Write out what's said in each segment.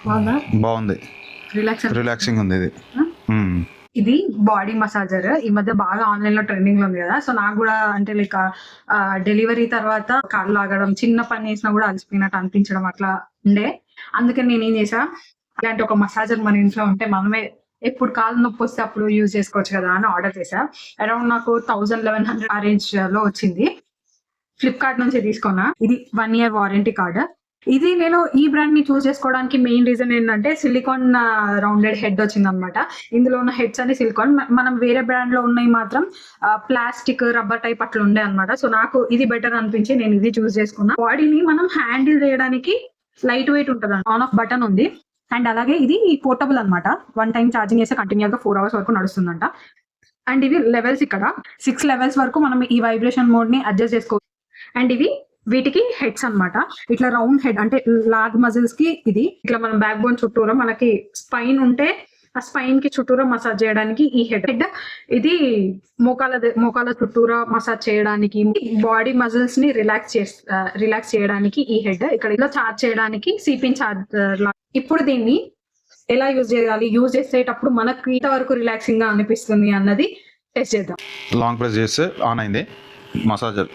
బాగుందా? బాగుంది, రిలాక్సింగ్ ఉంది ఇది. ఇది బాడీ మసాజర్. ఈ మధ్య బాగా ఆన్లైన్ లో ట్రెండింగ్ లో ఉంది కదా. సో నాకు కూడా అంటే లైక్ డెలివరీ తర్వాత కాళ్ళు లాగడం, చిన్న పని చేసినా కూడా అలసిపోయినట్టు అనిపించడం అట్లా ఉండే. అందుకని నేను ఏం చేసా, ఇలాంటి ఒక మసాజర్ మన ఇంట్లో ఉంటే మనమే ఎప్పుడు కాళ్ళు నొప్పి వస్తే అప్పుడు యూజ్ చేసుకోవచ్చు కదా అని ఆర్డర్ చేసా. అరౌండ్ నాకు 1100 ఆ రేంజ్ లో వచ్చింది. ఫ్లిప్కార్ట్ నుంచి తీసుకున్నా. ఇది 1 year వారంటీ కార్డ్. ఇది నేను ఈ బ్రాండ్ ని చూస్ చేసుకోవడానికి మెయిన్ రీజన్ ఏంటంటే సిలికాన్ రౌండెడ్ హెడ్ వచ్చింది అనమాట. ఇందులో ఉన్న హెడ్స్ అన్ని సిలికాన్. మనం వేరే బ్రాండ్ లో ఉన్నాయి మాత్రం ప్లాస్టిక్, రబ్బర్ టైప్ అట్లా ఉండే అనమాట. సో నాకు ఇది బెటర్ అనిపించి నేను ఇది చూస్ చేసుకున్నా. బాడీని మనం హ్యాండిల్ చేయడానికి లైట్ వెయిట్ ఉంటుంది. ఆన్ ఆఫ్ బటన్ ఉంది. అండ్ అలాగే ఇది పోర్టబుల్ అనమాట. 1 time ఛార్జింగ్ చేస్తే కంటిన్యూస్ గా 4 hours వరకు నడుస్తుందంట. అండ్ ఇవి లెవెల్స్, ఇక్కడ 6 levels వరకు మనం ఈ వైబ్రేషన్ మోడ్ ని అడ్జస్ట్ చేసుకోవచ్చు. అండ్ ఇవి వీటికి హెడ్స్ అన్నమాట. ఇట్లా రౌండ్ హెడ్ అంటే లార్జ్ మజిల్స్ కి ఇది ఇట్లా మనం బ్యాక్ బోన్ చుట్టూరా మనకి స్పైన్ ఉంటే ఆ స్పైన్ కి చుట్టూరా మసాజ్ చేయడానికి ఈ హెడ్. ఇది మోకాల చుట్టూరా మసాజ్ చేయడానికి, బాడీ మజిల్స్ ని రిలాక్స్ చేయడానికి ఈ హెడ్. ఇక్కడ ఇలా చార్జ్ చేయడానికి సిపిన్ చార్జర్. ఇప్పుడు దీన్ని ఎలా యూజ్ చేయాలి, యూజ్ చేసేటప్పుడు మనకు ఇంతవరకు రిలాక్సింగ్ గా అనిపిస్తుంది అన్నది టెస్ట్ చేద్దాం. లాంగ్ ప్రెస్ చేస్తే ఆన్ అయింది మసాజర్.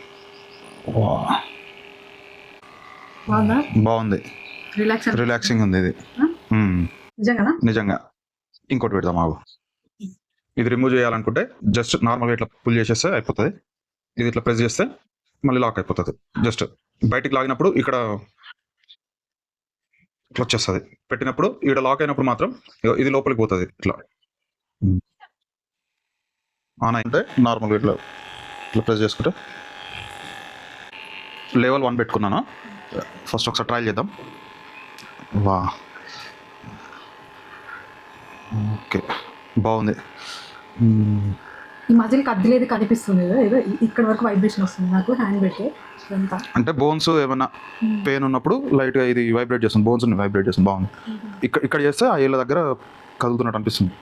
బాగుంది, రిలాక్సింగ్ ఉంది ఇది. నిజంగా. ఇంకోటి పెడదాం ఆగు. ఇది రిమూవ్ చేయాలనుకుంటే జస్ట్ నార్మల్గా ఇట్లా పుల్ చేసేస్తే అయిపోతుంది. ఇది ఇట్లా ప్రెస్ చేస్తే మళ్ళీ లాక్ అయిపోతుంది. జస్ట్ బయటికి లాగినప్పుడు ఇక్కడ ఇట్లా వచ్చేస్తుంది. పెట్టినప్పుడు ఇక్కడ లాక్ అయినప్పుడు మాత్రం ఇది లోపలికి పోతుంది. ఇట్లా ఆన్ అయితే నార్మల్గా ఇట్లా ఇట్లా ప్రెస్ చేసుకుంటే లెవెల్ 1 పెట్టుకున్నాను. ఫస్ట్ ఒకసారి ట్రయల్ చేద్దాం. వా, ఓకే, బాగుంది. ఈ మజిల్ కదిలేదు కనిపిస్తుంది ఏదో ఇక్కడ వరకు వైబ్రేషన్ వస్తుంది నాకు హ్యాండ్ పెట్టి. అంటే బోన్స్ ఏమైనా పెయిన్ ఉన్నప్పుడు లైట్గా ఇది వైబ్రేట్ చేస్తుంది, బోన్స్ వైబ్రేట్ చేస్తుంది. బాగుంది. ఇక్కడ చేస్తే ఆ ఏళ్ళ దగ్గర కదులుతున్నట్టు అనిపిస్తుంది.